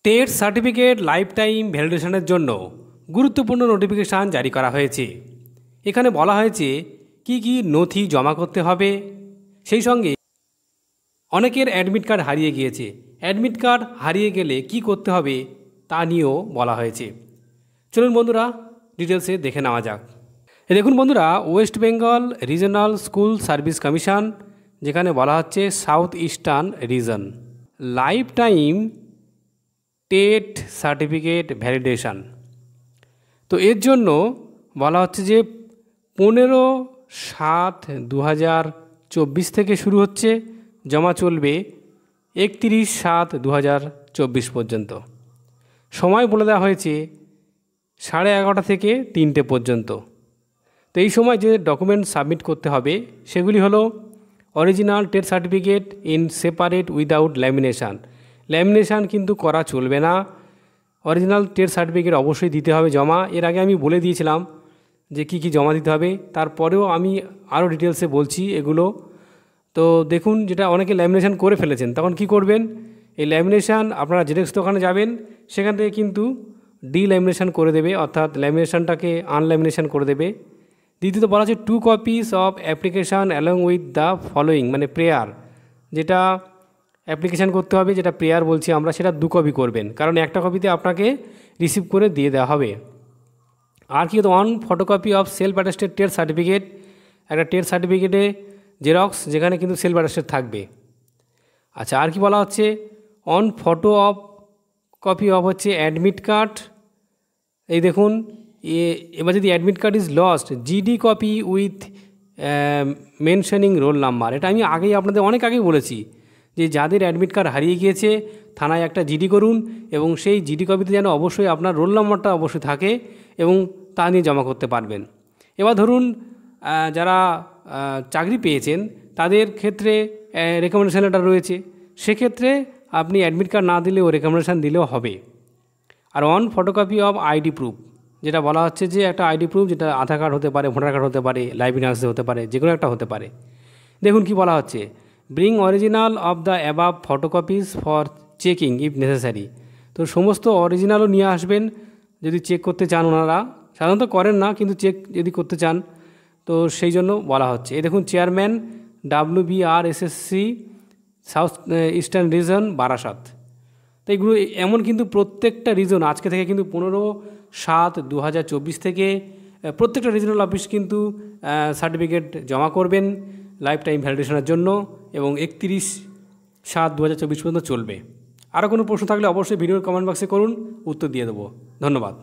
TET certificate life time ভ্যালিডেশনের জন্য গুরুত্বপূর্ণ notification জারি করা হয়েছে। এখানে বলা হয়েছে কি কি নথি জমা করতে হবে, সেই সঙ্গে অনেকের অ্যাডমিট কার্ড হারিয়ে গিয়েছে। অ্যাডমিট কার্ড হারিয়ে গেলে কি করতে হবে তা নিয়েও বলা হয়েছে। চলুন বন্ধুরা ডিটেলসে দেখে নেওয়া যাক। দেখুন বন্ধুরা, West Bengal regional school service commission, যেখানে বলা হচ্ছে south eastern reason, life time TET certificate validation. তো এর জন্য বলা হচ্ছে যে 15/7/2024 থেকে শুরু হচ্ছে, জমা চলবে 31/7/2024 পর্যন্ত। সময় বলে দেওয়া হয়েছে 11:30 থেকে 3টে পর্যন্ত। তো এই সময় যে ডকুমেন্ট সাবমিট করতে হবে সেগুলি হলো original TET certificate in separate without lamination. Lamination কিন্তু করা চলবে না। অরিজিনাল টেট সার্টিফিকেট অবশ্যই দিতে হবে জমা। এর আগে আমি বলে দিয়েছিলাম যে কি কি জমা দিতে হবে, তারপরেও আমি আরও ডিটেলসে বলছি এগুলো। তো দেখুন, যেটা অনেকে ল্যামিনেশান করে ফেলেছেন, তখন কি করবেন, এই ল্যামিনেশান আপনারা জেরক্স দোকানে যাবেন, সেখান থেকে কিন্তু ডিল্যামিনেশান করে দেবে, অর্থাৎ ল্যামিনেশানটাকে আনল্যামিনেশান করে দেবে। দ্বিতীয়ত বলা হচ্ছে 2 copies of application along with the following, মানে প্রেয়ার, যেটা অ্যাপ্লিকেশান করতে হবে, যেটা প্রেয়ার বলছি আমরা, সেটা 2 কপি করবেন, কারণ একটা কপিতে আপনাকে রিসিভ করে দিয়ে দেওয়া হবে। আর কি, 1 photocopy of self attested TET certificate, একটা টেট সার্টিফিকেটে জেরক্স, যেখানে কিন্তু সেলফ অ্যাটেস্টেড থাকবে। আচ্ছা, আর কি বলা হচ্ছে, 1 ফটো অফ কপি অফ হচ্ছে অ্যাডমিট কার্ড। এই দেখুন, এবার যদি admit card is lost, GD copy with mentioning roll number. এটা আমি আগেই আপনাদের অনেক আগেই বলেছি যে যাদের অ্যাডমিট কার্ড হারিয়ে গিয়েছে থানায় একটা জিডি করুন, এবং সেই জিডি কপিতে যেন অবশ্যই আপনার রোল নাম্বারটা অবশ্যই থাকে, এবং তা নিয়ে জমা করতে পারবেন। এবার ধরুন যারা চাকরি পেয়েছেন তাদের ক্ষেত্রে রেকমেন্ডেশন লেটার রয়েছে, সেক্ষেত্রে আপনি অ্যাডমিট কার্ড না দিলেও রেকমেন্ডেশন দিলেও হবে। আর 1 ফটোকপি অফ আইডি প্রুফ, যেটা বলা হচ্ছে যে একটা আইডি প্রুফ, যেটা আধার কার্ড হতে পারে, ভোটার কার্ড হতে পারে, লাইভ ইন্স্যুরেন্স হতে পারে, যে কোনো একটা হতে পারে। দেখুন কি বলা হচ্ছে, bring original of the above photocopies for checking if necessary. তো সমস্ত অরিজিনালও নিয়ে আসবেন যদি চেক করতে চান। ওনারা সাধারণত করেন না, কিন্তু চেক যদি করতে চান তো সেই জন্য বলা হচ্ছে। এই দেখুন, chairman WBRSSC south eastern reason Barasat. তো এইগুলো এমন কিন্তু প্রত্যেকটা রিজন আজকে থেকে কিন্তু 15/7/2024 থেকে প্রত্যেকটা রিজনাল অফিস কিন্তু সার্টিফিকেট জমা করবেন লাইফ টাইম ভ্যালিডেশনের জন্য, এবং 31/7/2024 পর্যন্ত চলবে। আরও কোনো প্রশ্ন থাকলে অবশ্যই ভিডিওর কমেন্ট বক্সে করুন, উত্তর দিয়ে দেবো। ধন্যবাদ।